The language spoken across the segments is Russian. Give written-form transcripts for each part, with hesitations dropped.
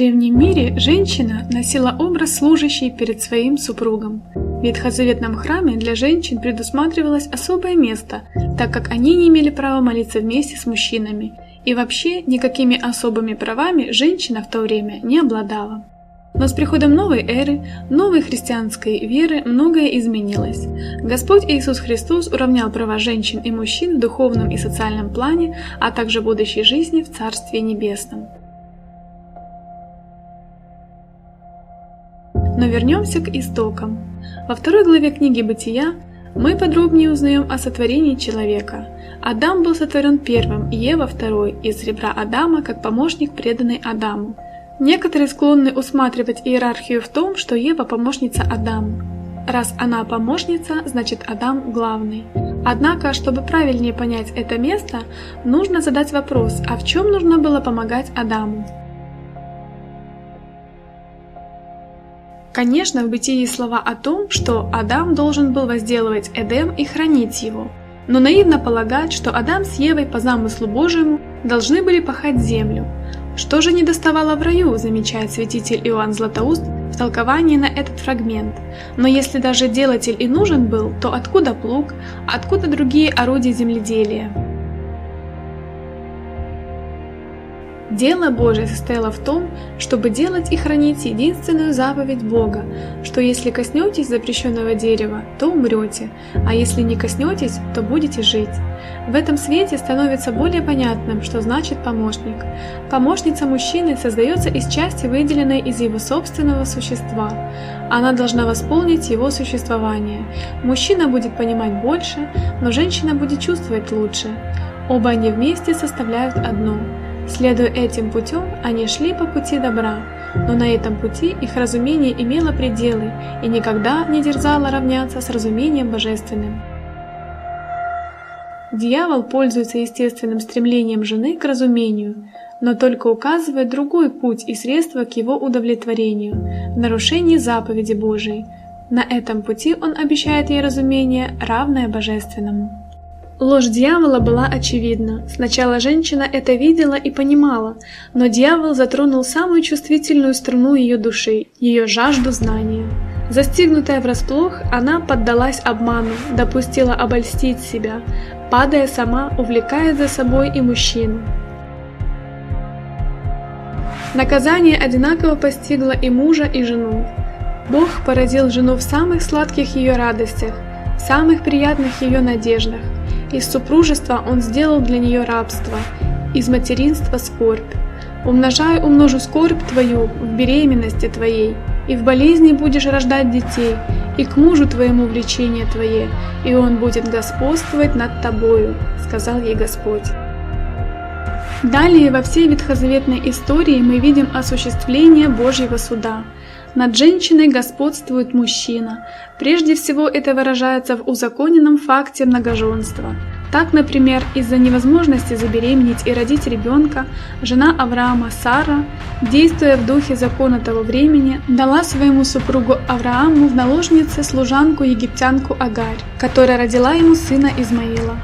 древнем мире женщина носила образ служащей перед своим супругом. В ветхозаветном храме для женщин предусматривалось особое место, так как они не имели права молиться вместе с мужчинами, и вообще никакими особыми правами женщина в то время не обладала. Но с приходом новой эры, новой христианской веры многое изменилось. Господь Иисус Христос уравнял права женщин и мужчин в духовном и социальном плане, а также будущей жизни в Царстве Небесном. Но вернемся к истокам. Во второй главе книги Бытия мы подробнее узнаем о сотворении человека. Адам был сотворен первым, Ева второй, из ребра Адама, как помощник, преданный Адаму. Некоторые склонны усматривать иерархию в том, что Ева помощница Адаму. Раз она помощница, значит Адам главный. Однако, чтобы правильнее понять это место, нужно задать вопрос, а в чем нужно было помогать Адаму? Конечно, в Бытии есть слова о том, что Адам должен был возделывать Эдем и хранить его. Но наивно полагать, что Адам с Евой по замыслу Божьему должны были пахать землю. Что же недоставало в раю, замечает святитель Иоанн Златоуст в толковании на этот фрагмент. Но если даже делатель и нужен был, то откуда плуг, откуда другие орудия земледелия? Дело Божие состояло в том, чтобы делать и хранить единственную заповедь Бога, что если коснетесь запрещенного дерева, то умрете, а если не коснетесь, то будете жить. В этом свете становится более понятным, что значит помощник. Помощница мужчины создается из части, выделенной из его собственного существа. Она должна восполнить его существование. Мужчина будет понимать больше, но женщина будет чувствовать лучше. Оба они вместе составляют одно. Следуя этим путем, они шли по пути добра, но на этом пути их разумение имело пределы и никогда не дерзало равняться с разумением божественным. Дьявол пользуется естественным стремлением жены к разумению, но только указывает другой путь и средства к его удовлетворению – в нарушении заповеди Божией. На этом пути он обещает ей разумение, равное божественному. Ложь дьявола была очевидна. Сначала женщина это видела и понимала, но дьявол затронул самую чувствительную струну ее души, ее жажду знания. Застигнутая врасплох, она поддалась обману, допустила обольстить себя, падая сама, увлекая за собой и мужчину. Наказание одинаково постигло и мужа, и жену. Бог поразил жену в самых сладких ее радостях, в самых приятных ее надеждах. Из супружества он сделал для нее рабство, из материнства скорбь. Умножу скорбь твою в беременности твоей, и в болезни будешь рождать детей, и к мужу твоему влечение твое, и он будет господствовать над тобою, сказал ей Господь. Далее во всей ветхозаветной истории мы видим осуществление Божьего суда. Над женщиной господствует мужчина. Прежде всего это выражается в узаконенном факте многоженства. Так, например, из-за невозможности забеременеть и родить ребенка, жена Авраама Сара, действуя в духе закона того времени, дала своему супругу Аврааму в наложнице служанку-египтянку Агарь, которая родила ему сына Измаила.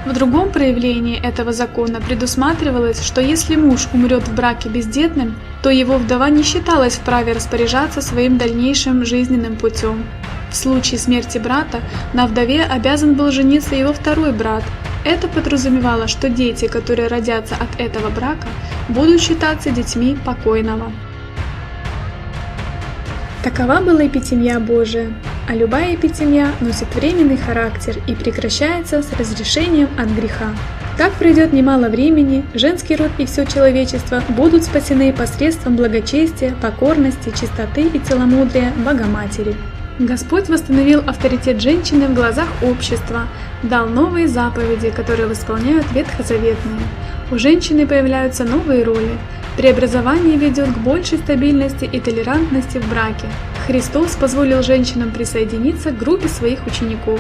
В другом проявлении этого закона предусматривалось, что если муж умрет в браке бездетным, то его вдова не считалась вправе распоряжаться своим дальнейшим жизненным путем. В случае смерти брата на вдове обязан был жениться его второй брат. Это подразумевало, что дети, которые родятся от этого брака, будут считаться детьми покойного. Такова была эпитемия Божия, а любая эпитемия носит временный характер и прекращается с разрешением от греха. Так пройдет немало времени, женский род и все человечество будут спасены посредством благочестия, покорности, чистоты и целомудрия Богоматери. Господь восстановил авторитет женщины в глазах общества, дал новые заповеди, которые восполняют ветхозаветные. У женщины появляются новые роли. Преобразование ведет к большей стабильности и толерантности в браке. Христос позволил женщинам присоединиться к группе своих учеников.